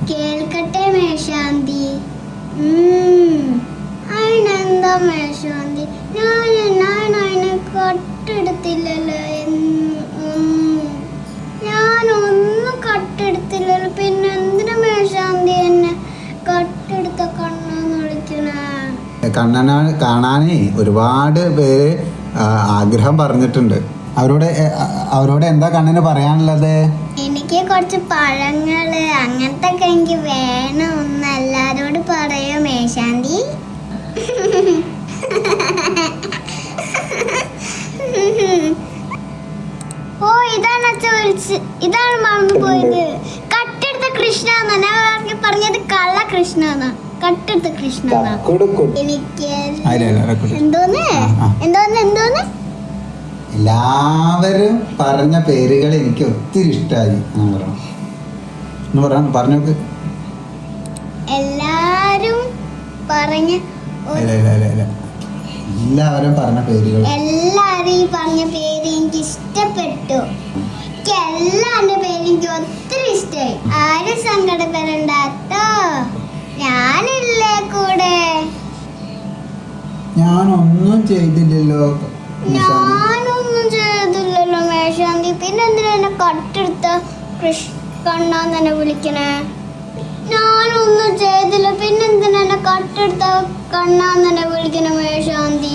കേൾക്കട്ടെ മേശാന്തി. അതിനെന്താ മേശാന്തി, ഞാൻ അതിനെ കട്ടെടുത്തില്ലല്ലോ. ഞാനൊന്നും കട്ടെടുത്തില്ലല്ലോ. പിന്നെ എന്തിനാ മേശാന്തി എന്നെ കട്ടെടുത്ത കണ്ണെന്ന് വിളിക്കണേ? കണ്ണനെ കാണാനേ ഒരുപാട് പേര് ആഗ്രഹം പറഞ്ഞിട്ടുണ്ട്. അവരോട് എന്താ കണ്ണന് പറയാനുള്ളത്? എനിക്ക് കുറച്ച് പഴങ്ങള് അങ്ങനത്തെ ഒക്കെ എനിക്ക് വേണം. ഒന്ന് എല്ലാരോട് പറയോ മേശാന്തി? ഓ, ഇതാണ് അച്ഛൻ ഇതാണ് മറന്നു പോയത്. കട്ടെടുത്ത കൃഷ്ണ എന്നാ പറഞ്ഞത്. കള്ള കൃഷ്ണ എന്നാ, കട്ടെടുത്ത കൃഷ്ണ എന്നാ. എനിക്ക് എന്തോന്ന് എല്ലാവരും പറഞ്ഞ പേരുകൾ എനിക്ക് ഒത്തിരി ഇഷ്ടമായി. പറഞ്ഞോക്ക്. എല്ലാരും പറഞ്ഞ എല്ലാവരും പറഞ്ഞ പേരുകൾ, എല്ലാരും ഈ പറഞ്ഞ പേര് എനിക്ക് ഇഷ്ടപ്പെട്ടു. എനിക്ക് എല്ലാവരുടെ പേര് എനിക്ക് ഒത്തിരി ഇഷ്ടമായി. ആരും സങ്കടപ്പെടണ്ടാട്ടോ, ഞാനില്ലേ കൂടെ. ഞാനൊന്നും ചെയ്തില്ലല്ലോ. ഞാനൊന്നും ചെയ്തില്ലല്ലോ മേശാന്തി. പിന്നെ എന്തിനാ എന്നെ കട്ടെടുത്ത കണ്ണാന്ന് തന്നെ വിളിക്കണേ? ഞാനൊന്നും ചെയ്തില്ല. പിന്നെ എന്തിനാ എന്നെ കട്ടെടുത്ത കണ്ണാന്ന് തന്നെ വിളിക്കണേ മേശാന്തി?